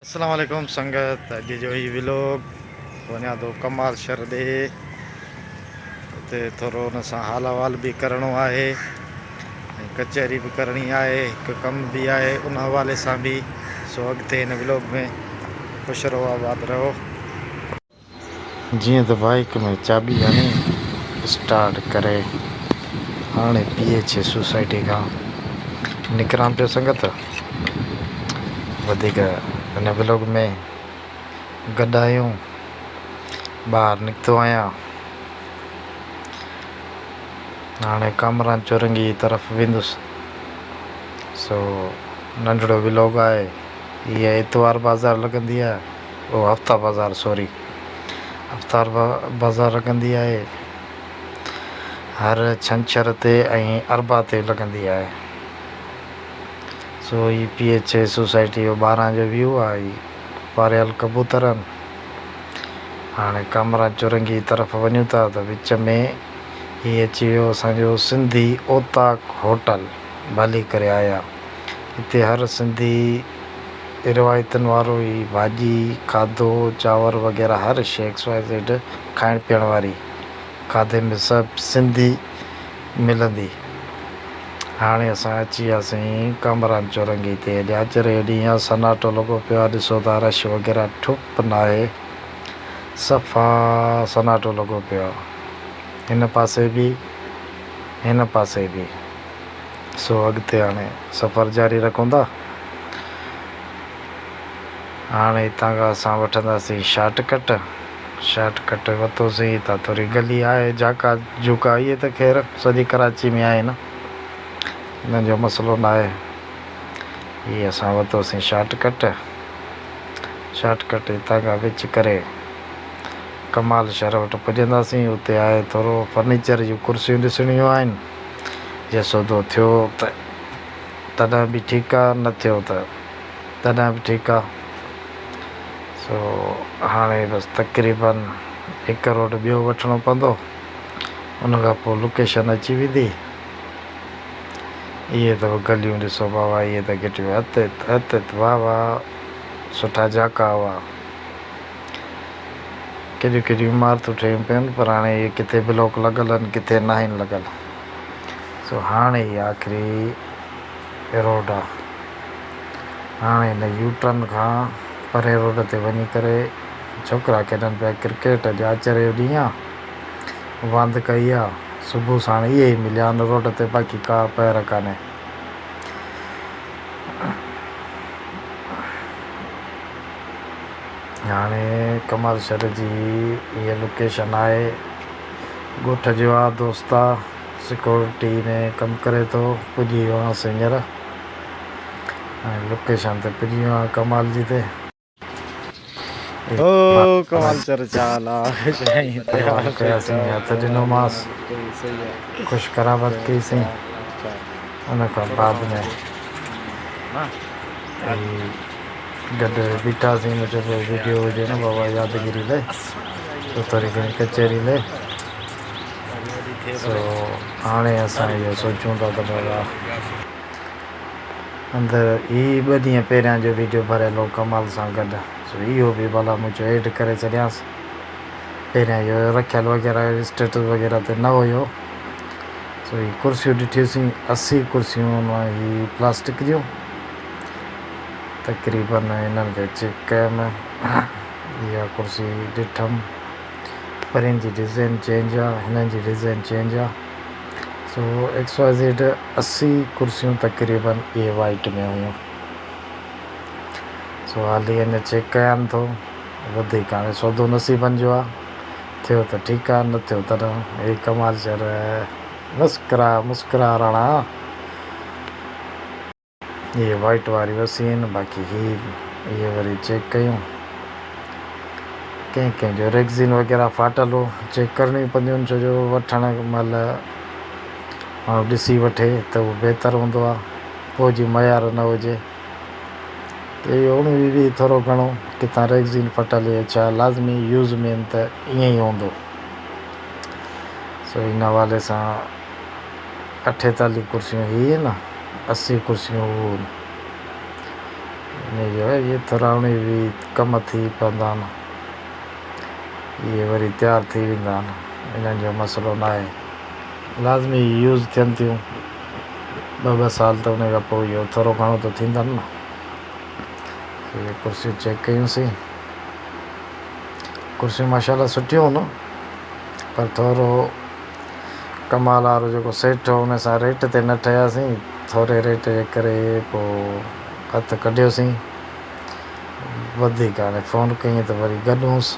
अस्सलाम वालेकुम संगत। अॼु जो ही व्लॉग वञा थो कमाल शहर ॾे। उते थोरो हुन सां हाल अहिवाल बि करिणो आहे ऐं कचहरी बि करणी आहे, हिकु कमु बि आहे उन हवाले सां बि। सो अॻिते हिन व्लॉग में ख़ुशि रहो, आबाद रहो। जीअं त बाइक में चाबी हणी स्टार्ट करे हाणे PH सोसाइटी खां निकिरां पियो संगत। वधीक हिन व्लॉग में गॾु आहियूं, ॿाहिरि निकितो आहियां। हाणे कामरान चौरंगी जी तरफ़ वेंदुसि। सो नंढड़ो व्लॉग आहे। हीअ इतवार बाज़ार लॻंदी आहे, ओ हफ़्ता बाज़ार बाज़ार लॻंदी आहे हर छंछर ते ऐं अरबा ते लॻंदी आहे। सो ही PH सोसाइटी जो ॿाहिरां जो व्यू आहे। ही पारियल कबूतर आहिनि। हाणे कामरान चौरंगी जी तरफ़ वञूं था त विच में हीअ अची वियो असांजो सिंधी ओताक होटल भली करे आया। हिते हर सिंधी रिवायतुनि वारो ई भाॼी, खाधो, चांवर वग़ैरह हर शइ XYZ खाइण पीअण वारी खाधे में सभु सिंधी मिलंदी। हाणे असां अची वियासीं कामरान चौरंगी ते। अॼु आचर जो ॾींहुं आहे, सन्नाटो लॻो पियो आहे। ॾिसो था रश वग़ैरह ठुप न आहे, सफ़ा सन्नाटो लॻो पियो आहे। हिन पासे बि हिन पासे बि। सो अॻिते हाणे सफ़र जारी रखूं था। हाणे हितां खां असां वठंदासीं शॉर्टकट वरितोसीं। हितां थोरी गली आहे जाका जूका, इहे त ख़ैर सॼी कराची में आहे न, हिन जो मसइलो न आहे। हीअ असां वरितोसीं शॉर्टकट हितां खां विच करे कमाल शहर वटि पुॼंदासीं। उते आहे थोरो फर्नीचर जूं कुर्सियूं ॾिसणियूं आहिनि। जे सौदो थियो त तॾहिं बि ठीकु आहे, न थियो त तॾहिं बि ठीकु आहे। सो हाणे बसि तक़रीबन 1 करोड़ ॿियो वठिणो पवंदो, उन खां पोइ लोकेशन अची वेंदी। इहे अथव गलियूं, ॾिसो बाबा, इहे त गिटियूं हथ वाह वाह, सुठा जाका हुआ। केॾियूं इमारतूं ठहियूं पियूं, पर हाणे इहे किथे ब्लॉक लॻल आहिनि, किथे न आहिनि लॻल। सो हाणे इहा आख़िरी रोड आहे। हाणे हिन U-टर्न खां परे रोड ते वञी करे छोकिरा खेॾनि पिया क्रिकेट। अॼु आचर जो ॾींहुं आहे, वांदि कई आहे। सुबुह साण इहे ई मिलिया आहिनि रोड ते, बाक़ी का पैर कान्हे। हाणे कमाल शहर जी इहा लोकेशन आहे। ॻोठ जो आहे, दोस्त आहे, सिक्योरिटी में कमु करे थो। पुॼी वियो आहियां हींअर, ऐं लोकेशन ते पुॼी वियो आहियां कमाल जी ते। ओ कमाल चाल आहे। कयासीं, हथ ॾिनोमांसि, ख़ुशि करामत कईसीं। उन खां बाद में गॾु बीठासीं। मुंहिंजो वीडियो हुजे न बाबा यादगिरी लाइ, तो थोरी घणी कचहरी लाइ। सो हाणे असां इहो सोचूं था त बाबा अंदरि ई 2 ॾींहं पहिरियां जो वीडियो भरियल हो कमाल सां गॾु। सो इहो बि भला मुंहिंजो एड करे छॾियांसि। पहिरियां इहो रखियल वग़ैरह स्टेटस वग़ैरह ते न हुयो। सो ही कुर्सियूं ॾिठियूंसीं, 80 कुर्सियूं ही प्लास्टिक जूं। तक़रीबन हिननि खे चेक कयमि, इहा कुर्सी ॾिठमि, परियुनि जी डिज़ाइन चेंज आहे, हिननि जी डिज़ाइन चेंज आहे। सो XYZ 80 कुर्सियूं तक़रीबन इहे वाइट में हुयूं। सो हाली अञा चेक कयां थो। वधीक हाणे सौदो नसीबनि जो आहे, थियो त ठीकु आहे, न थियो त न। हे कमाल शहर मुस्कुराहणा। इहे वाइट वारी वसी आहिनि, बाक़ी इहे वरी चेक कयूं। कंहिंजो रेगज़ीन वग़ैरह फाटल हो, चेक करिणी पवंदियूं, छो जो वठण महिल माण्हू ॾिसी वठे त उहो बहितर हूंदो आहे। पोइ जी मयार न हुजे त इहो उणिवीह बि थोरो घणो किथां रेगज़ीन फटल या छा, लाज़मी यूज़ में त ईअं ई हूंदो। सो इन हवाले सां 48 कुर्सियूं ही आहिनि, 80 कुर्सियूं हू। इन जो है इहे थोरावणी बि कम थी पवंदा आहिनि, इहे वरी तयारु थी वेंदा आहिनि, इन्हनि जो मसइलो न आहे, लाज़मी यूज़ थियनि थियूं 2-2 साल त उन खां पोइ इहो थोरो घणो त थींदनि न। इहे कुर्सियूं चेक कयूंसीं, कुर्सियूं माशाल्लाह सुठियूं आहिनि, पर थोरो कमाल वारो जेको सेठ हो उन सां रेट ते न ठहियासीं, थोरे रेट जे करे पोइ हथु कढियोसीं। वधीक हाणे फ़ोन कई त वरी गॾुसि,